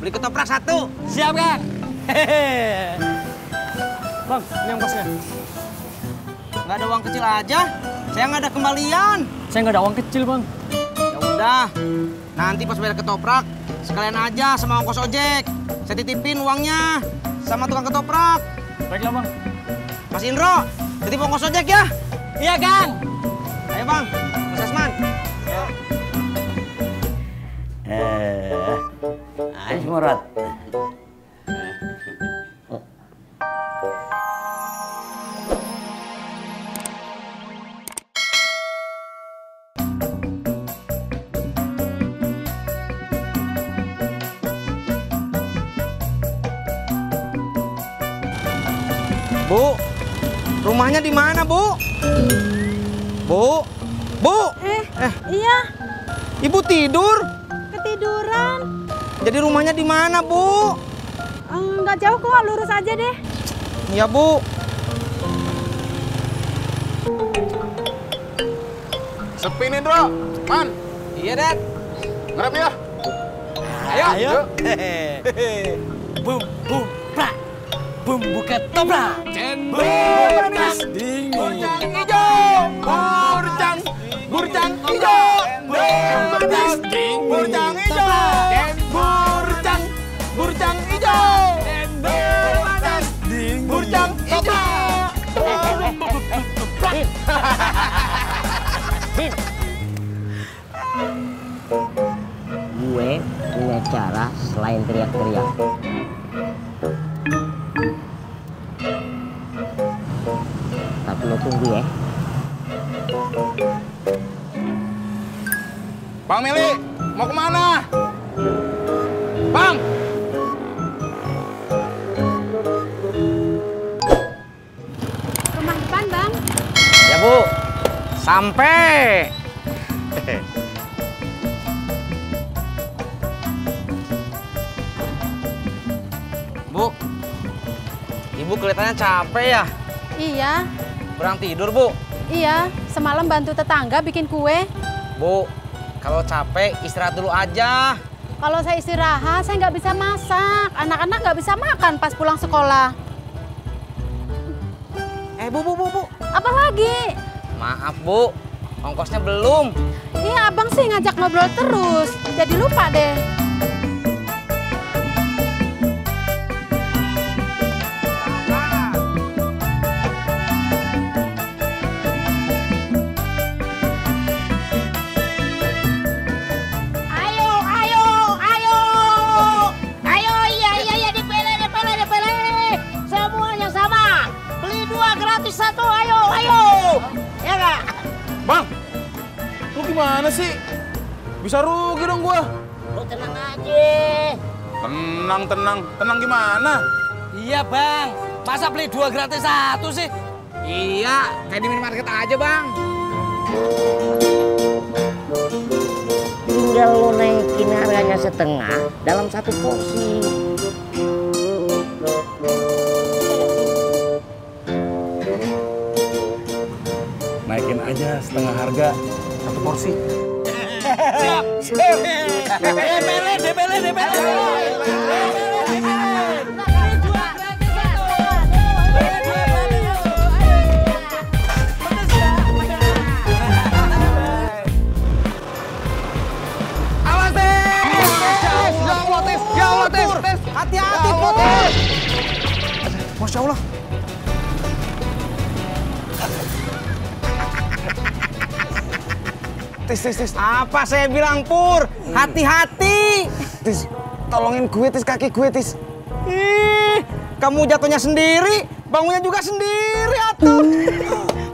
Beli ketoprak 1. Siap, Kang. Bang, ini ongkosnya. Nggak ada uang kecil aja. Saya nggak ada kembalian. Saya nggak ada uang kecil, Bang. Ya udah, nanti pas bayar ketoprak, sekalian aja sama ongkos ojek. Saya titipin uangnya sama tukang ketoprak. Baiklah, Bang. Mas Indro, titip ongkos ojek ya. Iya, Kang. Ayo Bang, Mas Asman. Ais Murad. Bu, rumahnya di mana, Bu? Bu, Bu. Iya, Ibu tidur. ketiduran. Jadi rumahnya di mana, Bu? Nggak jauh kok, lurus aja deh. Iya, Bu. Sepi nih, Bro. Man, Iya, Dad. ngerap ya. Ayo. Bum, bum, prak. Bumbu ketoprak. Cendol manis dingin. Burjang hijau. Burjang hijau. manis dingin. Burjang hijau. Burjang hijau. manis dingin. Burjang hijau. Gue punya cara selain teriak-teriak. Tapi lo tunggu ya. Bang Meli, mau kemana? Bang! Rumah depan, Bang. Ya, Bu. Sampai. Bu, Ibu kelihatannya capek ya? Iya, Kurang tidur, Bu. iya. Semalam bantu tetangga bikin kue. Bu, kalau capek istirahat dulu aja. Kalau saya istirahat, saya nggak bisa masak. Anak-anak nggak bisa makan pas pulang sekolah. Bu. Apa lagi? Maaf, Bu. Ongkosnya belum. Iya, abang sih ngajak ngobrol terus. Jadi lupa deh. Iya, dipilih. Semuanya sama. Beli 2 gratis 1, ayo. Ya nggak? Bang, lu gimana sih? Bisa rugi dong gua. Lu tenang aja. Tenang gimana? Iya, Bang. Masa beli 2 gratis 1 sih? Iya, kayak di minimarket aja, Bang. Tinggal lo naikin harganya setengah dalam 1 porsi. Naikin aja setengah harga 1 porsi. Siap. DPL. Hati-hati, Pur. Masya Allah. Tis. Apa saya bilang, Pur? Hati-hati. Tis, tolongin gue, Tis, kaki gue, Tis. Ih, kamu jatuhnya sendiri, bangunnya juga sendiri, atuh.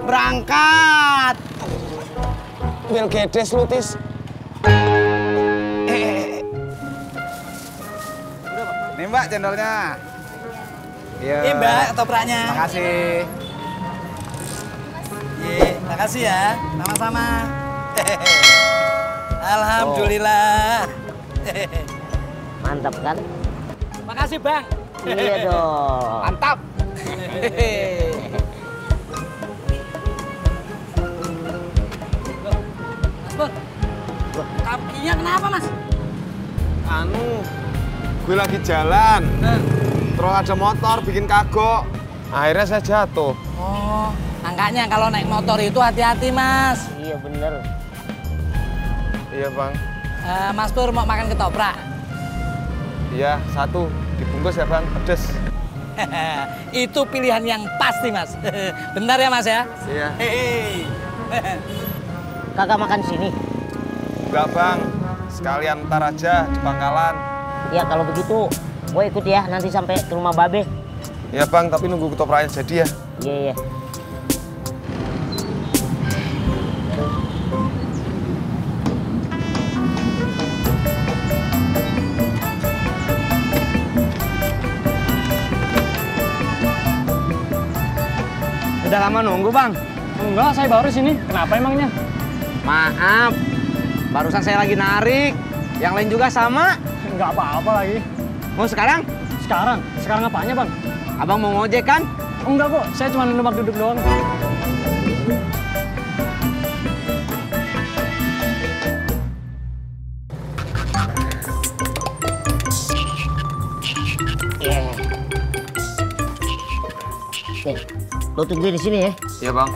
Berangkat. Bel gedes lu, Tis. Nih, Mbak, cendolnya. Iya. Ini, Mbak, ketopraknya. Makasih. Iya, makasih ya. Sama-sama. Alhamdulillah. Mantap kan? Makasih, Bang. Iya dong. Mantap. Mas Pur, kakinya kenapa, Mas? Gue lagi jalan. Terus ada motor bikin kagok. Akhirnya saya jatuh. Oh, angkanya kalau naik motor itu hati-hati, Mas. Iya bener. Iya, Bang. Mas Pur mau makan ketoprak? Iya, 1. Dibungkus ya, Bang. Pedes. Itu pilihan yang pasti, Mas. Bentar ya, Mas ya. Iya. Hei. Kagak makan sini. Enggak, Bang. Sekalian ntar aja di pangkalan. Ya kalau begitu, gue ikut ya nanti sampai ke rumah Babe. Iya, Bang, tapi nunggu ketopraknya jadi ya. Iya, iya. Udah lama nunggu, Bang? Enggak, saya baru sini. Kenapa emangnya? Maaf, barusan saya lagi narik. Yang lain juga sama. Enggak apa-apa lagi. Mau sekarang? Sekarang? Sekarang apanya, Bang? Abang mau ngojek kan? Enggak kok, saya cuma numpang duduk doang. Nih, lo tungguin di sini ya. Iya, Bang.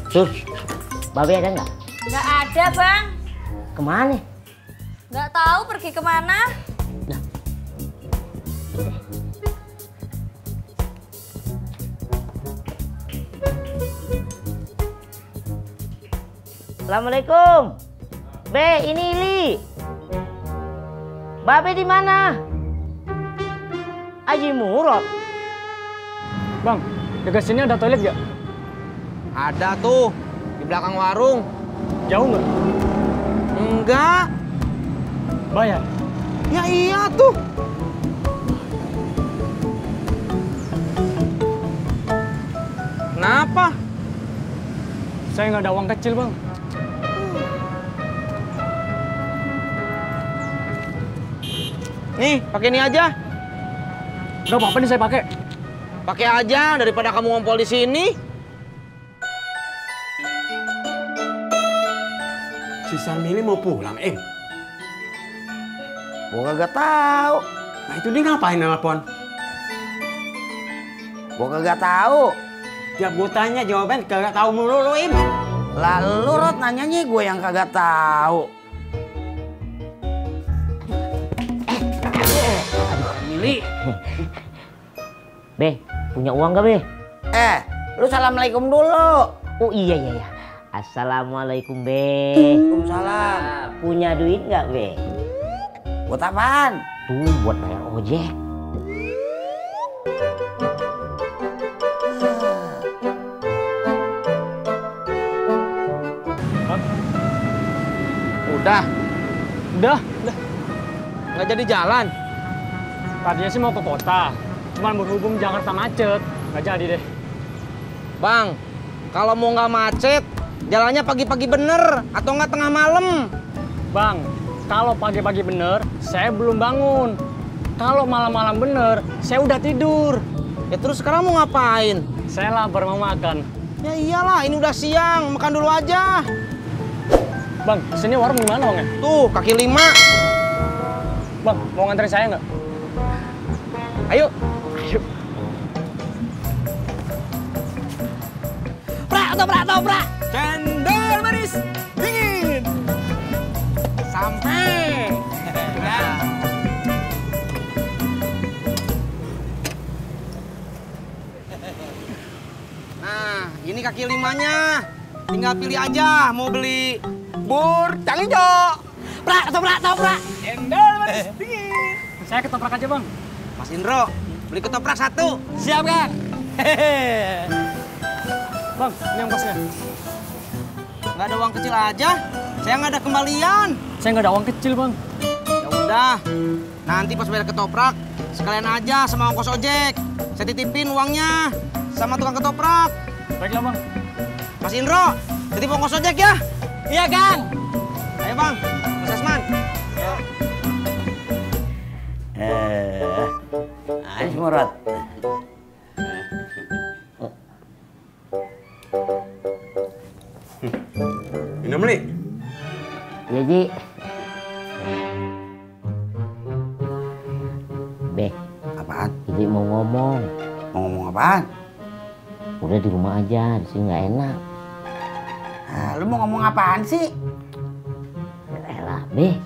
Tuh, Babe ada nggak? Nggak ada, Bang. Kemana? Nggak tahu pergi kemana. Nah. Assalamualaikum. Be, ini Ili. Babe di mana? Haji Murad. Bang, dekat sini ada toilet nggak? Ada tuh, di belakang warung. Jauh nggak? Enggak. Bayar. Ya iya tuh. Kenapa? Saya nggak ada uang kecil, Bang. Nih, pakai ini aja. Nggak apa-apa nih saya pakai. Pakai aja daripada kamu ngompol di sini. Si Sarmili mau pulang, Im? Gua kagak tahu. Nah itu dia ngapain nelpon? Gua kagak tahu. Tiap gue tanya jawaban kagak tahu mulu lu, Im. Lah lu Rod nanyanya gue yang kagak tahu. Mili. Be, punya uang gak, Be? Lu assalamualaikum dulu. Oh iya. Assalamualaikum, Be. Waalaikumsalam. Punya duit nggak, Be? Buat apaan? Tuh, buat bayar ojek. Udah, Udah. nggak jadi jalan. Tadinya sih mau ke kota. Cuman berhubung Jakarta macet. Nggak jadi deh. Bang, kalau mau nggak macet, jalannya pagi-pagi bener atau nggak tengah malam. Bang, kalau pagi-pagi bener, saya belum bangun. Kalau malam-malam bener, saya udah tidur. Ya terus sekarang mau ngapain? Saya lapar mau makan. Ya iyalah, ini udah siang, makan dulu aja. Bang, sini warung di mana, Bang ya? Tuh, kaki 5. Bang, mau nganterin saya nggak? Ayo. Toprak. Cendol manis dingin. Sampai. Nah, ini kaki 5-nya. Tinggal pilih aja mau beli bur, cang hijau. Toprak. Cendol manis dingin. Saya ketoprak aja, Bang. Mas Indro, beli ketoprak 1. Siap, Kang. Bang, ini ongkosnya. Nggak ada uang kecil aja. Saya nggak ada kembalian. Saya nggak ada uang kecil, Bang. Ya udah, nanti pas bayar ketoprak, sekalian aja sama ongkos ojek. Saya titipin uangnya sama tukang ketoprak. Baiklah, Bang. Mas Indro, titip ongkos ojek ya. Iya, Kang. Ayo Bang, Mas Asman. Haji Murad. Minum, Li. Ya, Ji. Be, Apaan? Bibi mau ngomong. Mau ngomong apaan? Udah di rumah aja, di sini nggak enak. Lu mau ngomong apaan sih? Elah, Be,